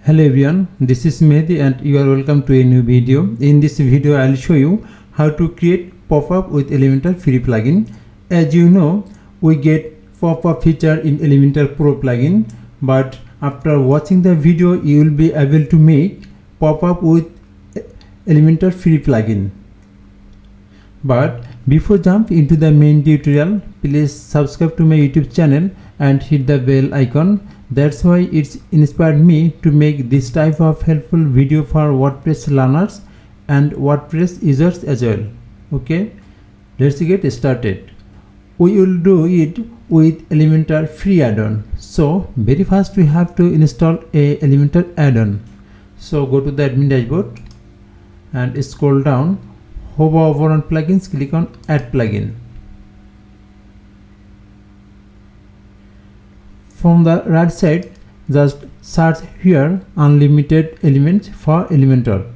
Hello everyone, this is Mehdi and you are welcome to a new video. In this video I will show you how to create pop-up with Elementor free plugin. As you know, we get pop-up feature in Elementor Pro plugin, but after watching the video you will be able to make pop-up with Elementor free plugin. But before jump into the main tutorial, please subscribe to my YouTube channel and hit the bell icon. That's why it's inspired me to make this type of helpful video for WordPress learners and WordPress users as well. Okay, let's get started. We will do it with Elementor free add-on. So very first we have to install a Elementor add-on. So go to the admin dashboard and scroll down, hover over on plugins, click on add plugin. From the right side, just search here unlimited elements for Elementor.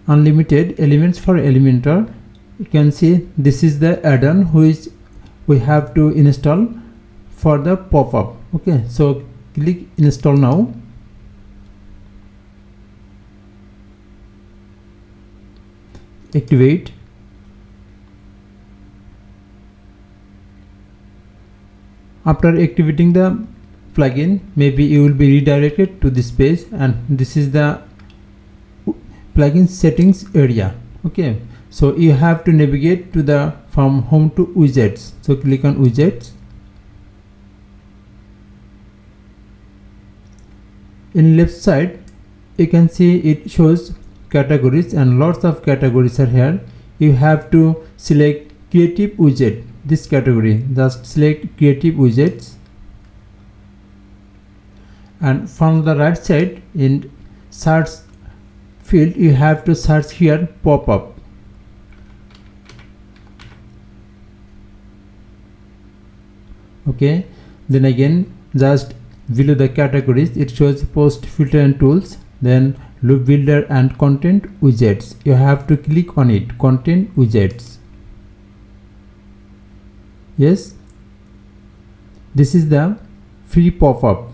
Unlimited elements for Elementor. You can see this is the add-on which we have to install for the pop-up. Okay, so click install now. Activate. After activating the plugin, maybe you will be redirected to this page, and this is the plugin settings area. Okay, so you have to navigate to the from home to widgets. So click on widgets. In left side you can see it shows categories and lots of categories are here. You have to select creative widget, this category. Just select creative widgets, and from the right side in search field you have to search here pop-up. Okay, then again just below the categories it shows post filter and tools, then loop builder and content widgets. You have to click on it, content widgets. Yes, this is the free pop-up.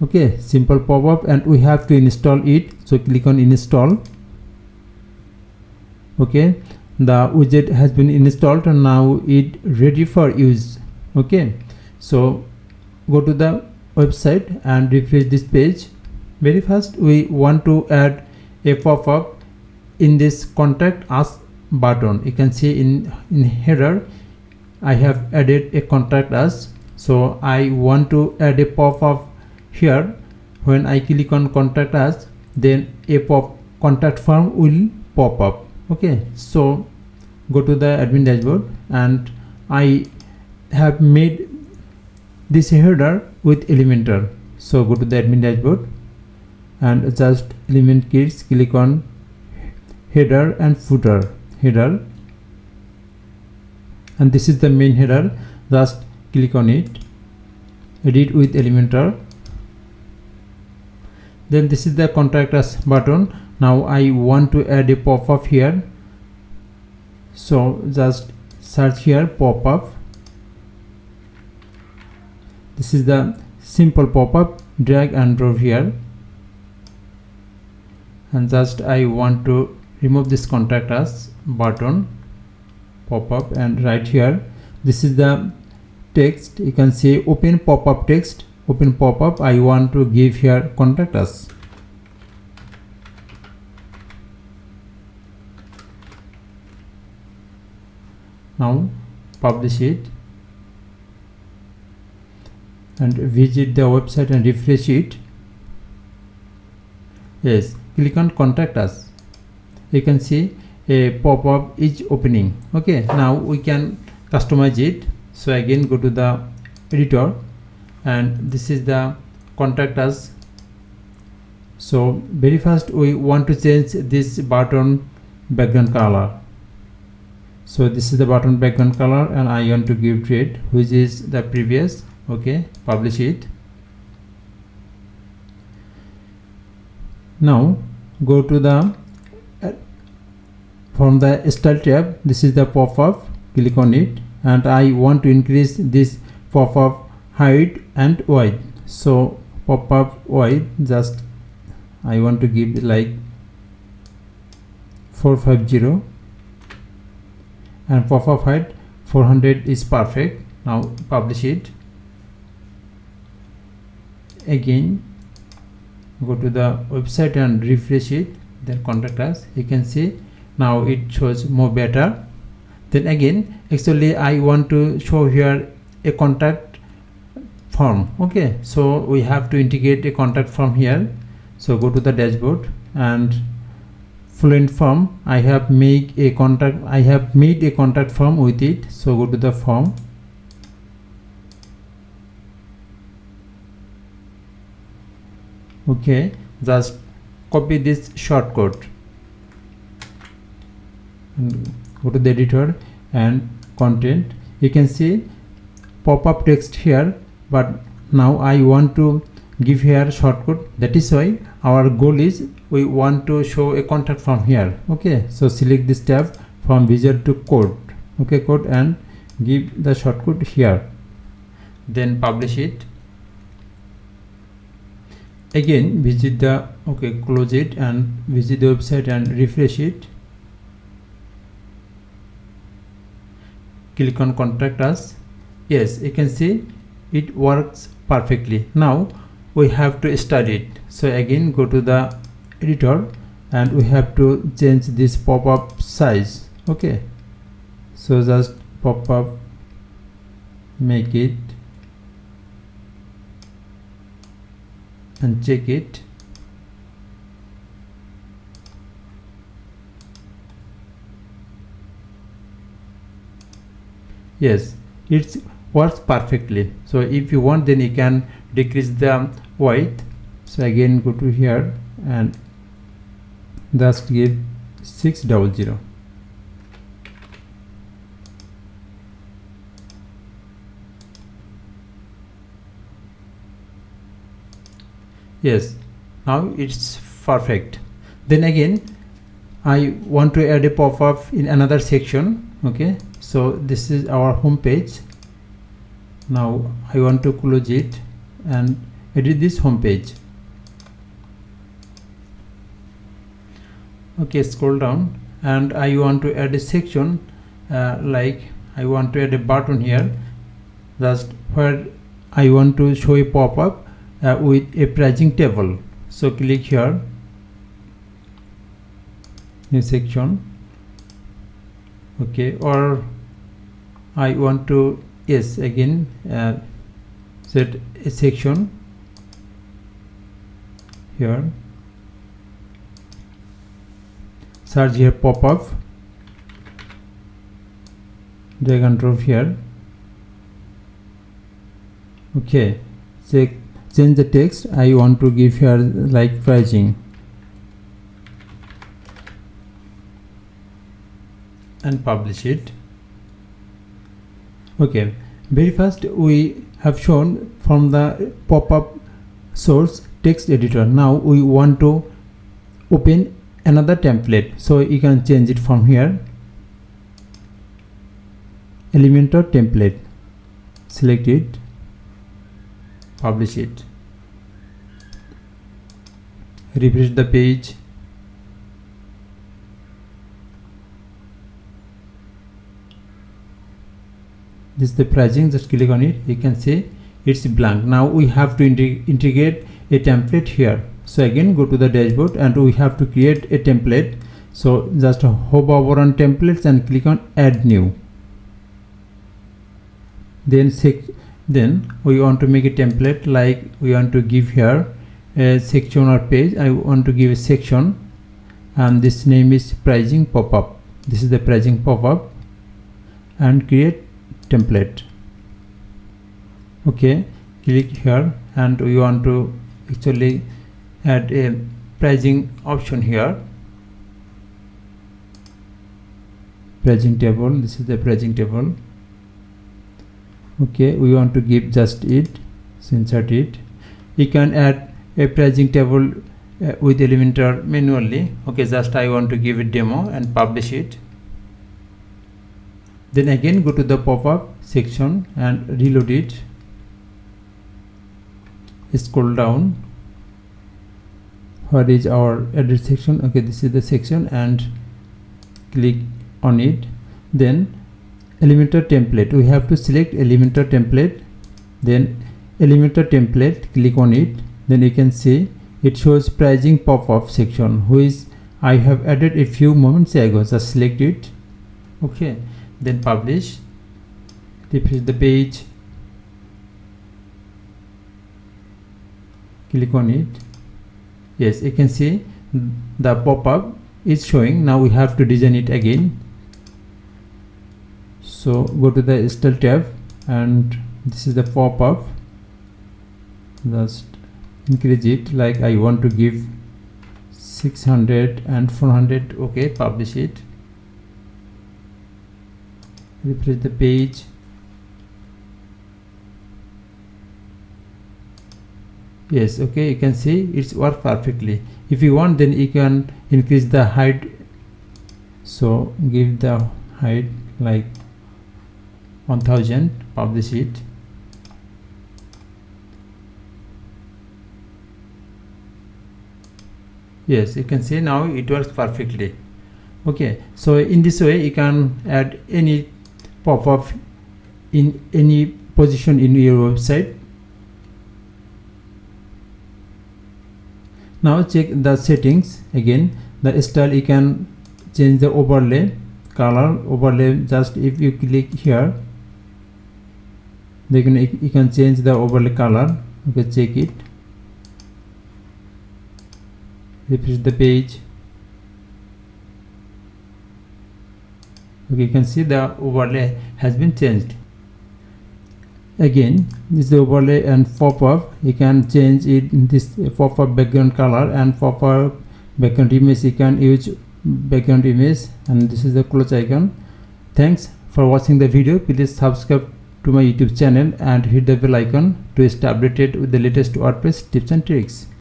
Okay, simple pop-up, and we have to install it. So click on install. Okay, the widget has been installed and now it ready for use. Okay, so go to the website and refresh this page. Very first we want to add a pop-up in this contact us button. You can see in header I have added a contact us. So I want to add a pop-up here. When I click on contact us, then a contact form will pop up. Okay, so go to the admin dashboard, and I have made this header with Elementor. So go to the admin dashboard and just element kits, click on header and footer. Header, and this is the main header. Just click on it, edit with Elementor. Then this is the contact us button. Now I want to add a pop-up here. So just search here pop-up. This is the simple pop-up. Drag and drop here, and just I want to remove this contact us button pop-up, and right here this is the text. You can see open pop-up text, open pop-up. I want to give here contact us. Now publish it and visit the website and refresh it. Yes, click on contact us. You can see a pop-up is opening. Okay, now we can customize it. So again go to the editor, and this is the contact us. So very first we want to change this button background color. So this is the button background color, and I want to give red, which is the previous. Okay, publish it. Now go to the from the style tab. This is the pop-up. Click on it, and I want to increase this pop-up height and width. So pop-up width, just I want to give like 450, and pop-up height 400 is perfect. Now publish it. Again go to the website and refresh it, then contact us. You can see now it shows more better. Then again, actually I want to show here a contact form. Okay, so we have to integrate a contact form here. So go to the dashboard, and fluent form, I have made a contact form with it. So go to the form, okay, just copy this shortcode and go to the editor and content. You can see pop-up text here, but now I want to give here shortcode. That is why our goal is we want to show a contact form here. Okay, so select this tab from visual to code. Okay, code, and give the shortcode here, then publish it. Again visit the, okay, close it and visit the website and refresh it. Click on contact us. Yes, you can see it works perfectly. Now we have to start it. So again go to the editor, and we have to change this pop-up size. Okay, so just pop-up, make it and check it. Yes, it works perfectly. So if you want, then you can decrease the width. So again go to here and just give 600. Yes, now it's perfect. Then again I want to add a pop-up in another section. Okay, so this is our home page. Now I want to close it and edit this home page. Okay, scroll down, and I want to add a section, like I want to add a button here, just where I want to show a pop-up with a pricing table. So click here, new section. Okay, or I want to, yes, again set a section here, search here pop-up, drag and drop here. Okay, change the text. I want to give here like pricing, and publish it. Okay, very first we have shown from the pop-up source text editor. Now we want to open another template, so you can change it from here. Elementor template, select it, publish it, refresh the page. This is the pricing, just click on it. You can see it's blank. Now we have to integrate a template here. So again go to the dashboard, and we have to create a template. So just hover over on templates and click on add new. Then we want to make a template, like we want to give here a section or page. I want to give a section, and this name is pricing pop-up. This is the pricing pop-up, and create template. Okay, click here, and we want to actually add a pricing option here, pricing table. This is the pricing table. Okay, we want to give just it, so insert it. You can add a pricing table with Elementor manually. Okay, just I want to give it demo and publish it. Then again go to the pop-up section and reload it. Scroll down. Where is our edit section? Okay, this is the section, and click on it. Then Elementor template, we have to select Elementor template. Then Elementor template, click on it. Then you can see it shows pricing pop-up section, which I have added a few moments ago. Just select it. Okay, then publish. Refresh the page. Click on it. Yes, you can see the pop-up is showing. Now we have to design it again. So go to the style tab, and this is the pop-up. Just increase it, like I want to give 600 and 400. Okay, publish it. Refresh the page. Yes, okay, you can see it's worked perfectly. If you want, then you can increase the height. So give the height like 1000. Publish it. Yes, you can see now it works perfectly. Okay, so in this way you can add any pop-up in any position in your website. Now check the settings again. The style, you can change the overlay color. Overlay, just if you click here, then you can change the overlay color. Okay, check it. Refresh the page. Okay, you can see the overlay has been changed. Again, this is the overlay and pop-up. You can change it in this pop-up background color and pop-up background image. You can use background image, and this is the close icon. Thanks for watching the video. Please subscribe to my YouTube channel and hit the bell icon to stay updated with the latest WordPress tips and tricks.